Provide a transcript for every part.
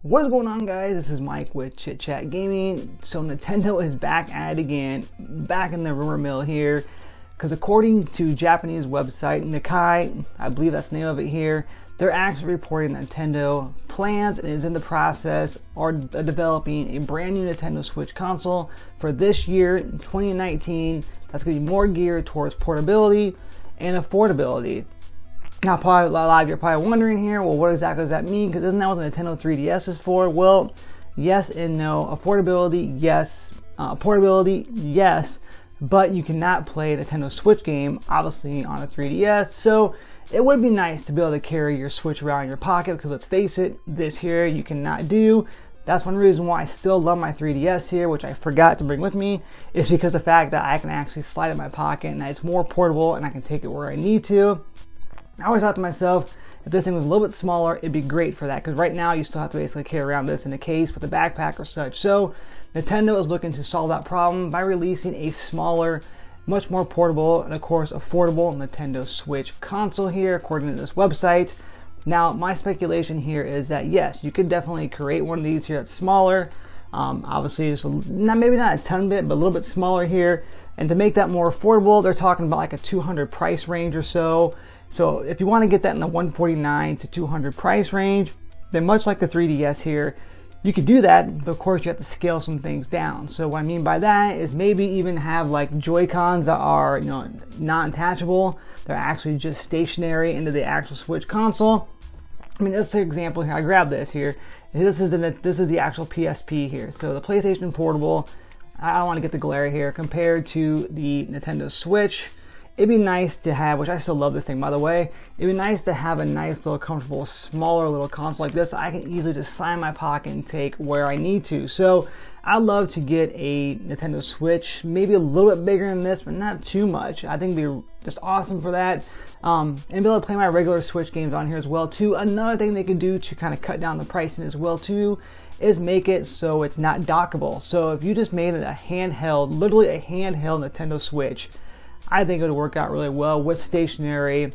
What is going on, guys? This is Mike with Chit Chat Gaming. So Nintendo is back at it again, back in the rumor mill here, because according to Japanese website Nikkei, I believe that's the name of it here, they're actually reporting Nintendo plans and is in the process or developing a brand new Nintendo Switch console for this year, 2019. That's going to be more geared towards portability and affordability. Now, probably a lot of you are probably wondering here, well, what exactly does that mean? Because isn't that what the Nintendo 3DS is for? Well, yes and no. Affordability, yes. Portability, yes. But you cannot play a Nintendo Switch game, obviously, on a 3DS. So it would be nice to be able to carry your Switch around in your pocket, because let's face it, this here you cannot do. That's one reason why I still love my 3DS here, which I forgot to bring with me, is because of the fact that I can actually slide it in my pocket and it's more portable and I can take it where I need to. I always thought to myself, if this thing was a little bit smaller, it'd be great for that, because right now you still have to basically carry around this in a case with a backpack or such. So Nintendo is looking to solve that problem by releasing a smaller, much more portable, and of course affordable Nintendo Switch console here, according to this website. Now, my speculation here is that yes, you could definitely create one of these here that's smaller. Obviously, just maybe not a ton bit, but a little bit smaller here. And to make that more affordable, they're talking about like a $200 price range or so. So if you want to get that in the $149 to $200 price range, then much like the 3DS here, you could do that, but of course you have to scale some things down. So what I mean by that is maybe even have like Joy-Cons that are, non-attachable. They're actually just stationary into the actual Switch console. I mean, let's take an example here. I grabbed this here. This is the actual PSP here. So the PlayStation Portable, I don't want to get the glare here, compared to the Nintendo Switch. It'd be nice to have, which I still love this thing by the way, it'd be nice to have a nice little comfortable smaller little console like this I can easily just slide in my pocket and take where I need to. So I'd love to get a Nintendo Switch, maybe a little bit bigger than this, but not too much. I think it'd be just awesome for that. And be able to play my regular Switch games on here as well too. Another thing they could do to kind of cut down the pricing as well too is make it so it's not dockable. So if you just made it a handheld, literally a handheld Nintendo Switch, I think it would work out really well with stationary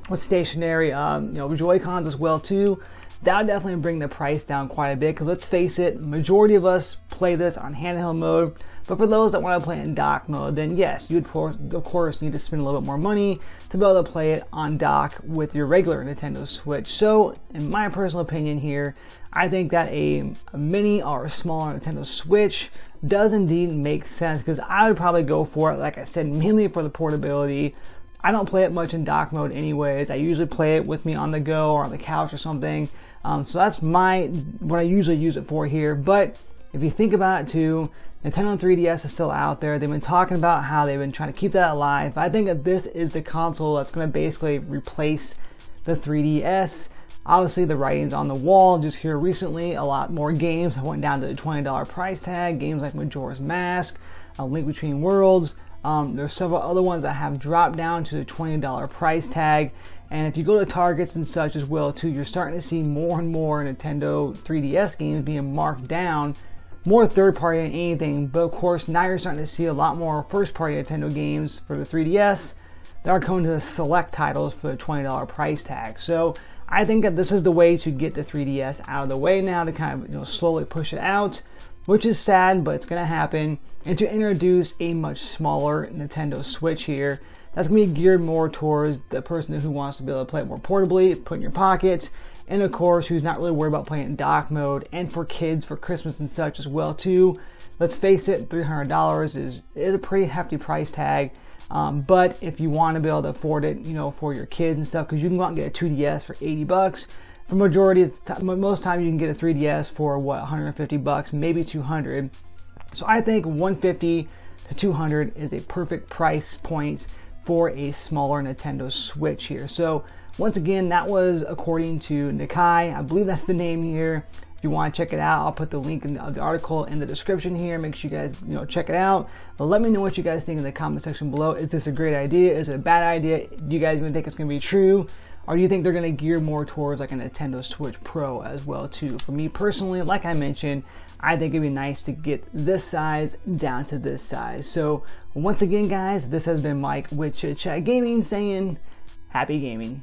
Joy-Cons as well too. That would definitely bring the price down quite a bit, because let's face it, majority of us play this on handheld mode. But for those that want to play in dock mode, then yes, you'd of course need to spend a little bit more money to be able to play it on dock with your regular Nintendo Switch. So in my personal opinion here, I think that a mini or a smaller Nintendo Switch does indeed make sense, because I would probably go for it, like I said, mainly for the portability. I don't play it much in dock mode anyways. I usually play it with me on the go or on the couch or something. So that's what I usually use it for here. But if you think about it too, Nintendo 3DS is still out there. They've been talking about how they've been trying to keep that alive. I think that this is the console that's going to basically replace the 3DS. Obviously, the writing's on the wall. Just here recently, a lot more games went down to the $20 price tag. Games like Majora's Mask, A Link Between Worlds. There's several other ones that have dropped down to the $20 price tag. And if you go to Targets and such as well too, you're starting to see more and more Nintendo 3DS games being marked down. More third-party than anything. But of course, now you're starting to see a lot more first-party Nintendo games for the 3DS that are coming to the select titles for the $20 price tag. So I think that this is the way to get the 3DS out of the way now, to kind of slowly push it out, which is sad, but it's going to happen, and to introduce a much smaller Nintendo Switch here that's going to be geared more towards the person who wants to be able to play it more portably, put in your pocket, and of course who's not really worried about playing in dock mode, and for kids for Christmas and such as well too. Let's face it, $300 is a pretty hefty price tag. But if you want to be able to afford it, for your kids and stuff, because you can go out and get a 2DS for $80. For most time you can get a 3DS for what, $150, maybe $200. So I think $150 to $200 is a perfect price point for a smaller Nintendo Switch here. So once again, that was according to Nikkei. I believe that's the name here. If you want to check it out, I'll put the link in the article in the description here. Make sure you guys check it out. But let me know what you guys think in the comment section below. Is this a great idea? Is it a bad idea? Do you guys even think it's going to be true? Or do you think they're going to gear more towards like a Nintendo Switch Pro as well too? For me personally, like I mentioned, I think it'd be nice to get this size down to this size. So once again, guys, this has been Mike with Chit Chat Gaming saying happy gaming.